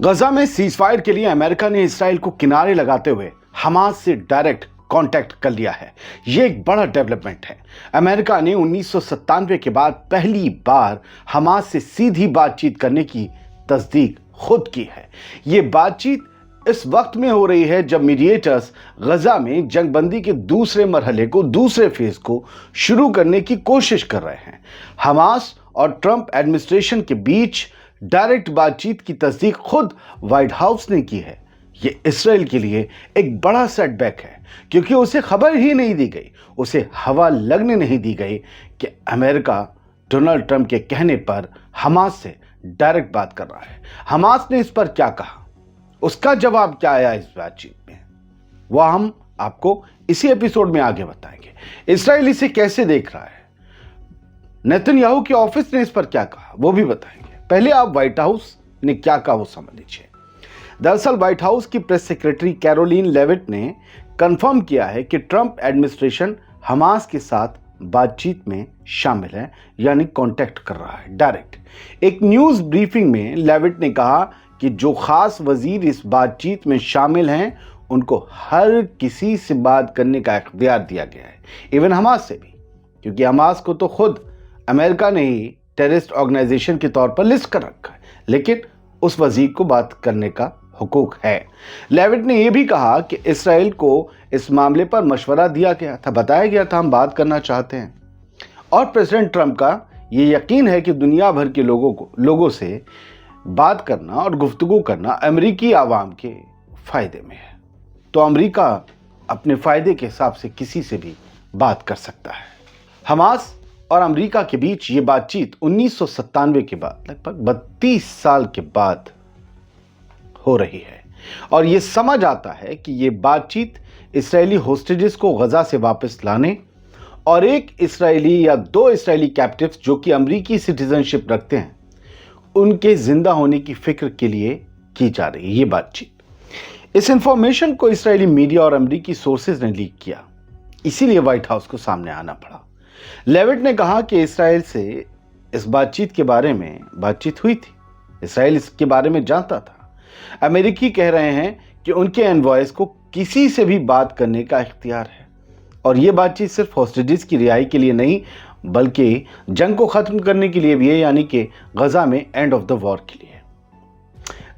गजा में cease fire के लिए अमेरिका ने इसराइल को किनारे लगाते हुए हमास से डायरेक्ट कांटेक्ट कर लिया है। यह एक बड़ा डेवलपमेंट है। अमेरिका ने 1997 के बाद पहली बार हमास से सीधी बातचीत करने की तस्दीक खुद की है। ये बातचीत इस वक्त में हो रही है जब मीडिएटर्स गजा में जंगबंदी के दूसरे मरहले को, दूसरे फेज को शुरू करने की कोशिश कर रहे हैं। हमास और ट्रंप एडमिनिस्ट्रेशन के बीच डायरेक्ट बातचीत की तस्दीक खुद व्हाइट हाउस ने की है। ये इसराइल के लिए एक बड़ा सेटबैक है, क्योंकि उसे खबर ही नहीं दी गई, उसे हवा लगने नहीं दी गई कि अमेरिका डोनाल्ड ट्रंप के कहने पर हमास से डायरेक्ट बात कर रहा है। हमास ने इस पर क्या कहा, उसका जवाब क्या आया इस बातचीत में, वह हम आपको इसी एपिसोड में आगे बताएंगे। इसराइल इसे कैसे देख रहा है, नेतन्याहू के ऑफिस ने इस पर क्या कहा, वो भी बताएंगे। पहले आप व्हाइट हाउस ने क्या कहा वो समझ लीजिए। दरअसल व्हाइट हाउस की प्रेस सेक्रेटरी कैरोलिन लेविट ने कंफर्म किया है कि ट्रंप एडमिनिस्ट्रेशन हमास के साथ बातचीत में शामिल है, यानी कांटेक्ट कर रहा है डायरेक्ट। एक न्यूज़ ब्रीफिंग में लेविट ने कहा कि जो खास वजीर इस बातचीत में शामिल हैं उनको हर किसी से बात करने का इख्तियार दिया गया है, इवन हमास से भी, क्योंकि हमास को तो खुद अमेरिका ने ही टेररिस्ट ऑर्गेनाइजेशन के तौर पर लिस्ट कर रखा है, लेकिन उस वजीर को बात करने का हुकूक है। लेविट ने यह भी कहा कि इसराइल को इस मामले पर मशवरा दिया गया था, बताया गया था हम बात करना चाहते हैं, और प्रेसिडेंट ट्रंप का ये यकीन है कि दुनिया भर के लोगों से बात करना और गुफ्तगू करना अमेरिकी आवाम के फायदे में है। तो अमेरिका अपने फायदे के हिसाब से किसी से भी बात कर सकता है। हमास और अमेरिका के बीच ये बातचीत 1997 के बाद लगभग 32 साल के बाद हो रही है, और ये समझ आता है कि ये बातचीत इस्राएली होस्टेजेस को गजा से वापस लाने और एक इस्राएली या दो इस्राएली कैप्टिव्स जो कि अमेरिकी सिटीजनशिप रखते हैं उनके जिंदा होने की फिक्र के लिए की जा रही है। ये बातचीत, इस इंफॉर्मेशन को इस्राएली मीडिया और अमेरिकी सोर्सेज ने लीक किया, इसीलिए व्हाइट हाउस को सामने आना पड़ा। लेविट ने कहा कि इसराइल से इस बातचीत के बारे में बातचीत हुई थी, इसराइल इसके बारे में जानता था। अमेरिकी कह रहे हैं कि उनके एनवॉयस को किसी से भी बात करने का इख्तियार है, और यह बातचीत सिर्फ होस्टेजेस की रिहाई के लिए नहीं बल्कि जंग को खत्म करने के लिए भी है, यानी कि गजा में एंड ऑफ द वॉर के लिए।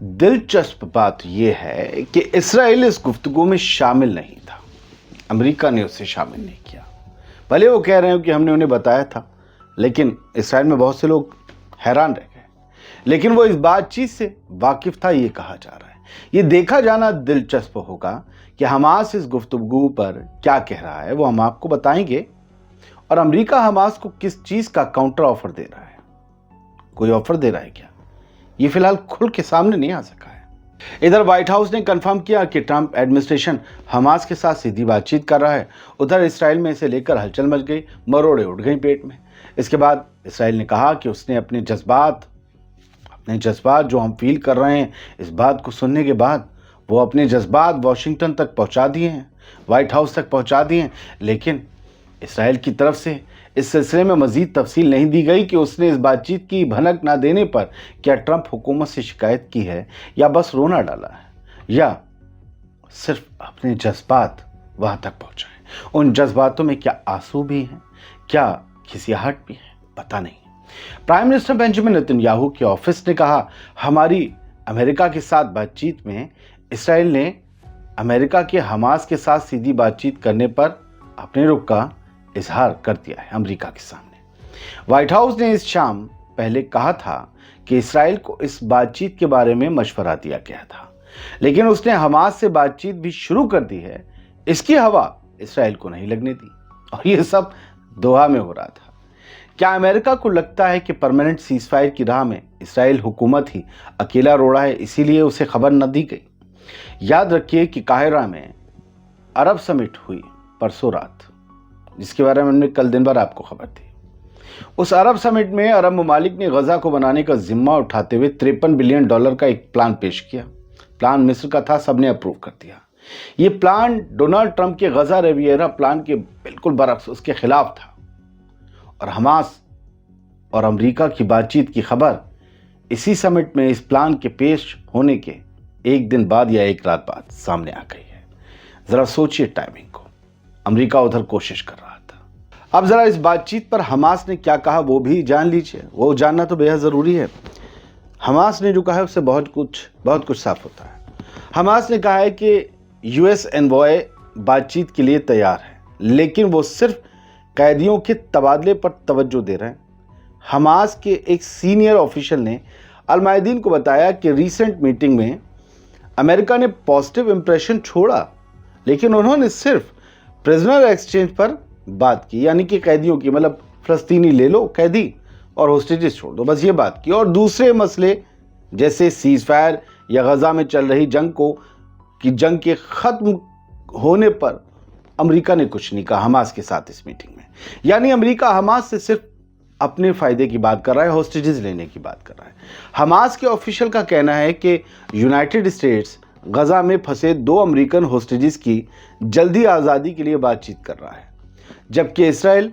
दिलचस्प बात यह है कि इसराइल इस गुफ्तगू में शामिल नहीं था, अमेरिका ने उसे शामिल नहीं किया। भले वो कह रहे हो कि हमने उन्हें बताया था, लेकिन इसराइल में बहुत से लोग हैरान रह गए, लेकिन वो इस बातचीत से वाकिफ था, ये कहा जा रहा है। ये देखा जाना दिलचस्प होगा कि हमास इस गुफ्तगू पर क्या कह रहा है, वो हम आपको बताएंगे, और अमेरिका हमास को किस चीज का काउंटर ऑफर दे रहा है, कोई ऑफर दे रहा है क्या, ये फिलहाल खुल के सामने नहीं आ सका है। इधर व्हाइट हाउस ने कंफर्म किया कि ट्रंप एडमिनिस्ट्रेशन हमास के साथ सीधी बातचीत कर रहा है। उधर इसराइल में इसे लेकर हलचल मच गई, मरोड़े उठ गई पेट में। इसके बाद इसराइल ने कहा कि उसने अपने जज्बात जो हम फील कर रहे हैं, इस बात को सुनने के बाद वो अपने जज्बात वाशिंगटन तक पहुंचा दिए हैं, व्हाइट हाउस तक पहुंचा दिए हैं, लेकिन इसराइल की तरफ से इस सिलसिले में मजीद तफसील नहीं दी गई कि उसने इस बातचीत की भनक ना देने पर क्या ट्रंप हुकूमत से शिकायत की है, या बस रोना डाला है, या सिर्फ अपने जज्बात वहां तक पहुंचाए। उन जज्बातों में क्या आंसू भी हैं, क्या खिसियाहट भी है, पता नहीं। प्राइम मिनिस्टर बेंजामिन नेतन्याहू के ऑफिस ने कहा, हमारी अमेरिका के साथ बातचीत में इसराइल ने अमेरिका के हमास के साथ सीधी बातचीत करने पर अपने रुख का इजहार कर दिया है अमेरिका के सामने। व्हाइट हाउस ने इस शाम पहले कहा था कि इसराइल को इस बातचीत के बारे में मशवरा दिया गया था, लेकिन उसने हमास से बातचीत भी शुरू कर दी है, इसकी हवा इसराइल को नहीं लगने दी, और यह सब दोहा में हो रहा था। क्या अमेरिका को लगता है कि परमानेंट सीजफायर की राह में इसराइल हुकूमत ही अकेला रोड़ा है, इसीलिए उसे खबर न दी गई? याद रखिए कि काहिरा में अरब समिट हुई परसों रात, जिसके बारे में हमने कल दिन भर आपको खबर दी। उस अरब समिट में अरब ममालिक ने गजा को बनाने का जिम्मा उठाते हुए $53 बिलियन का एक प्लान पेश किया। प्लान मिस्र का था, सबने अप्रूव कर दिया। ये प्लान डोनाल्ड ट्रंप के गजा रिविएरा प्लान के बिल्कुल बरक्स, उसके खिलाफ था, और हमास और अमेरिका की बातचीत की खबर इसी समिट में इस प्लान के पेश होने के एक दिन बाद या एक रात बाद सामने आ गई है। जरा सोचिए टाइमिंग को। अमेरिका उधर कोशिश कर रहा था। अब जरा इस बातचीत पर हमास ने क्या कहा वो भी जान लीजिए। वो जानना तो बेहद जरूरी है। हमास ने जो कहा है उससे बहुत कुछ साफ होता है। हमास ने कहा है कि यूएस एनवॉय बातचीत के लिए तैयार है, लेकिन वो सिर्फ कैदियों के तबादले पर तवज्जो दे रहे हैं। हमास के एक सीनियर ऑफिशियल ने अल मायदीन को बताया कि रीसेंट मीटिंग में अमेरिका ने पॉजिटिव इंप्रेशन छोड़ा, लेकिन उन्होंने सिर्फ प्रिजनर एक्सचेंज पर बात की, यानी कि कैदियों की, मतलब फलस्तीनी ले लो कैदी और होस्टेजेस छोड़ दो, बस ये बात की। और दूसरे मसले जैसे सीज फायर या गजा में चल रही जंग के खत्म होने पर अमेरिका ने कुछ नहीं कहा हमास के साथ इस मीटिंग में। यानी अमेरिका हमास से सिर्फ अपने फायदे की बात कर रहा है, होस्टेजेस लेने की बात कर रहा है। हमास के ऑफिशियल का कहना है कि यूनाइटेड स्टेट्स गजा में फंसे 2 अमेरिकन होस्टेजेस की जल्दी आज़ादी के लिए बातचीत कर रहा है, जबकि इसराइल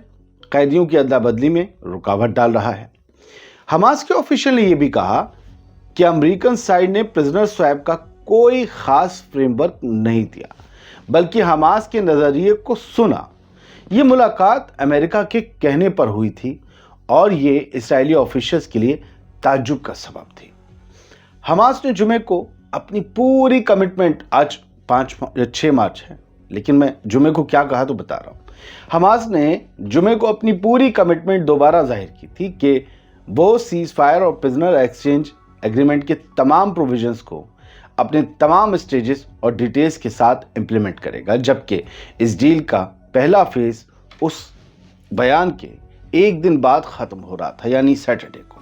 कैदियों की अदला बदली में रुकावट डाल रहा है। हमास के ऑफिशियल ने यह भी कहा कि अमेरिकन साइड ने प्रिजनर स्वैप का कोई खास फ्रेमवर्क नहीं दिया, बल्कि हमास के नजरिए को सुना। यह मुलाकात अमेरिका के कहने पर हुई थी और ये इस्राएली ऑफिशियल्स के लिए ताज्जुब का सबब थी। हमास ने जुमे को अपनी पूरी कमिटमेंट, आज 6 मार्च है, लेकिन मैं जुमे को क्या कहा तो बता रहा हूं। हमास ने जुमे को अपनी पूरी कमिटमेंट दोबारा जाहिर की थी कि वो सीज फायर और प्रिजनर एक्सचेंज एग्रीमेंट के तमाम प्रोविजंस को अपने तमाम स्टेजेस और डिटेल्स के साथ इंप्लीमेंट करेगा, जबकि इस डील का पहला फेज उस बयान के एक दिन बाद खत्म हो रहा था, यानी सैटरडे को।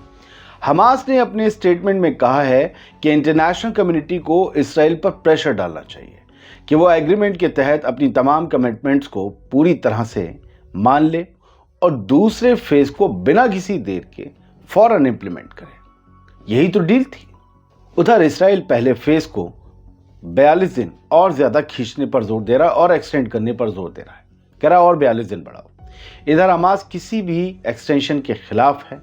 हमास ने अपने स्टेटमेंट में कहा है कि इंटरनेशनल कम्युनिटी को इसराइल पर प्रेशर डालना चाहिए कि वो एग्रीमेंट के तहत अपनी तमाम कमिटमेंट्स को पूरी तरह से मान ले और दूसरे फेज को बिना किसी देर के फौरन इंप्लीमेंट करे। यही तो डील थी। उधर इसराइल पहले फेज को 42 दिन और ज्यादा खींचने पर जोर दे रहा है और एक्सटेंड करने पर जोर दे रहा है, कह रहा है और 42 दिन बढ़ाओ। इधर हमास किसी भी एक्सटेंशन के खिलाफ है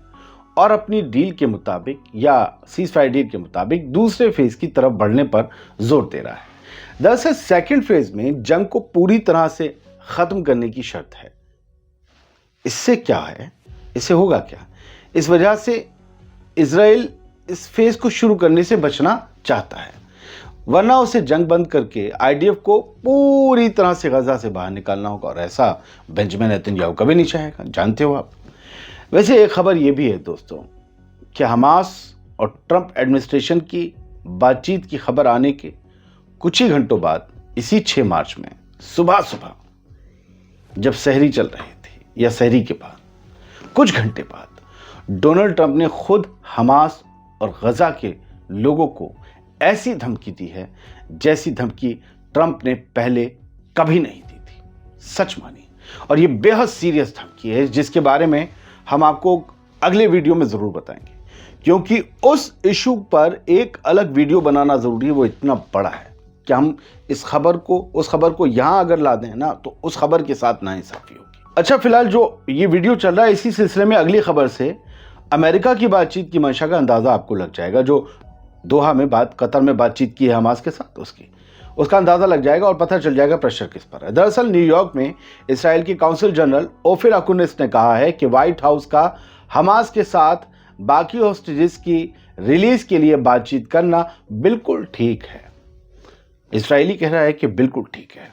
और अपनी डील के मुताबिक या सीज फायर डील के मुताबिक दूसरे फेज की तरफ बढ़ने पर जोर दे रहा है। दरअसल सेकंड फेज में जंग को पूरी तरह से खत्म करने की शर्त है। इससे क्या है, इससे होगा क्या? इस वजह से इजराइल इस फेज को शुरू करने से बचना चाहता है, वरना उसे जंग बंद करके आईडीएफ को पूरी तरह से गजा से बाहर निकालना होगा, और ऐसा बेंजामिन नेतन्याहू कभी नहीं चाहेगा, जानते हो आप। वैसे एक खबर यह भी है दोस्तों कि हमास और ट्रंप एडमिनिस्ट्रेशन की बातचीत की खबर आने के कुछ ही घंटों बाद, इसी 6 मार्च में सुबह सुबह जब सहरी चल रही थी या सहरी के बाद कुछ घंटे बाद, डोनाल्ड ट्रंप ने खुद हमास और गजा के लोगों को ऐसी धमकी दी है जैसी धमकी ट्रंप ने पहले कभी नहीं दी थी। सच मानिए, और ये बेहद सीरियस धमकी है जिसके बारे में हम आपको अगले वीडियो में जरूर बताएंगे, क्योंकि उस इशू पर एक अलग वीडियो बनाना जरूरी है। वो इतना बड़ा है कि हम उस खबर को यहां अगर ला दें ना, तो उस खबर के साथ नाइंसाफी होगी। अच्छा, फिलहाल जो ये वीडियो चल रहा है, इसी सिलसिले में अगली खबर से अमेरिका की बातचीत की मंशा का अंदाजा आपको लग जाएगा। जो दोहा में कतर में बातचीत की है हमास के साथ, उसका अंदाजा लग जाएगा और पता चल जाएगा प्रेशर किस पर है। दरअसल न्यूयॉर्क में इसराइल की काउंसिल जनरल ओफिर अकुनिस ने कहा है कि व्हाइट हाउस का हमास के साथ बाकी होस्टेजेस की रिलीज के लिए बातचीत करना बिल्कुल ठीक है। इसराइली कह रहा है कि बिल्कुल ठीक है।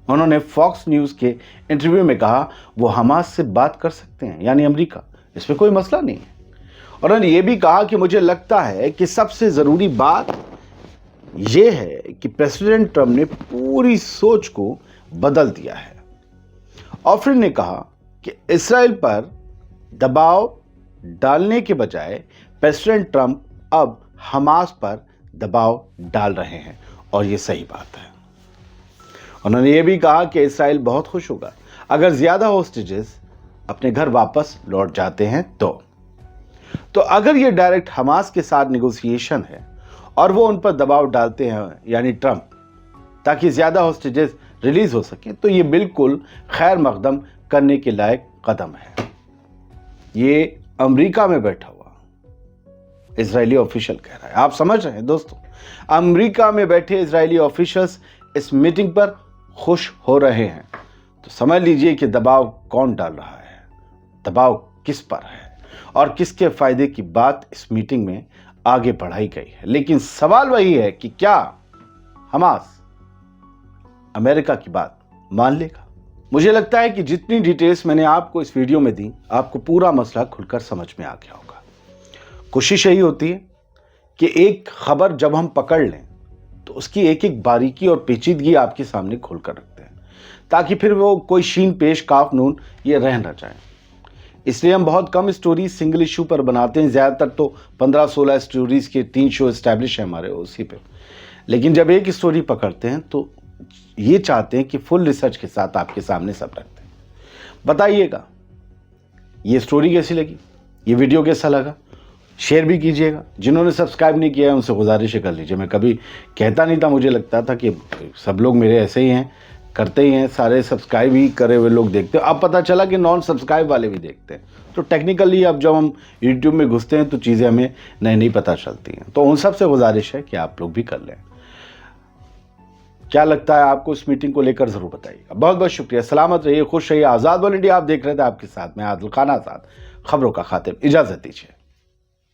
उन्होंने फॉक्स न्यूज के इंटरव्यू में कहा वो हमास से बात कर सकते हैं, यानी अमेरिका, इसमें कोई मसला नहीं है। और उन्होंने ये भी कहा कि मुझे लगता है कि सबसे जरूरी बात यह है कि प्रेसिडेंट ट्रंप ने पूरी सोच को बदल दिया है। ऑफरिन ने कहा कि इसराइल पर दबाव डालने के बजाय प्रेसिडेंट ट्रंप अब हमास पर दबाव डाल रहे हैं, और ये सही बात है। उन्होंने ये भी कहा कि इसराइल बहुत खुश होगा अगर ज्यादा होस्टेजेस अपने घर वापस लौट जाते हैं तो अगर ये डायरेक्ट हमास के साथ नेगोशिएशन है और वो उन पर दबाव डालते हैं, यानी ट्रंप, ताकि ज्यादा होस्टेजेस रिलीज हो सके, तो ये बिल्कुल खैर मकदम करने के लायक कदम है। ये अमेरिका में बैठा हुआ इजरायली ऑफिशियल कह रहा है। आप समझ रहे हैं दोस्तों, अमेरिका में बैठे इजरायली ऑफिशियल्स इस मीटिंग पर खुश हो रहे हैं। तो समझ लीजिए कि दबाव कौन डाल रहा है, दबाव किस पर है और किसके फायदे की बात इस मीटिंग में आगे बढ़ाई गई है। लेकिन सवाल वही है कि क्या हमास अमेरिका की बात मान लेगा? मुझे लगता है कि जितनी डिटेल्स मैंने आपको इस वीडियो में दी, आपको पूरा मसला खुलकर समझ में आ गया होगा। कोशिश यही होती है कि एक खबर जब हम पकड़ लें तो उसकी एक एक बारीकी और पेचीदगी आपके सामने खोलकर रखते हैं, ताकि फिर वो कोई शीन पेश काफ नून ये रह न जाए। इसलिए हम बहुत कम स्टोरीज सिंगल इशू पर बनाते हैं, ज़्यादातर तो 15-16 स्टोरीज के 3 शो एस्टैब्लिश है हमारे उसी पे। लेकिन जब एक स्टोरी पकड़ते हैं तो ये चाहते हैं कि फुल रिसर्च के साथ आपके सामने सब रखते हैं। बताइएगा ये स्टोरी कैसी लगी, ये वीडियो कैसा लगा, शेयर भी कीजिएगा। जिन्होंने सब्सक्राइब नहीं किया है उनसे गुजारिश कर लीजिए। मैं कभी कहता नहीं था, मुझे लगता था कि सब लोग मेरे ऐसे ही हैं, करते ही हैं, सारे सब्सक्राइब ही करे हुए लोग देखते हैं। अब पता चला कि नॉन सब्सक्राइब वाले भी देखते हैं। तो टेक्निकली अब जब हम यूट्यूब में घुसते हैं तो चीज़ें हमें नई नई पता चलती हैं। तो उन सब से गुजारिश है कि आप लोग भी कर लें। क्या लगता है आपको इस मीटिंग को लेकर, ज़रूर बताइएगा। बहुत बहुत शुक्रिया। सलामत रहिए, खुश रहिए। आज़ाद वर्ल्ड इंडिया आप देख रहे थे, आपके साथ मैं आदिल खान आज़ाद, खबरों का खातिब। इजाज़त दीजिए।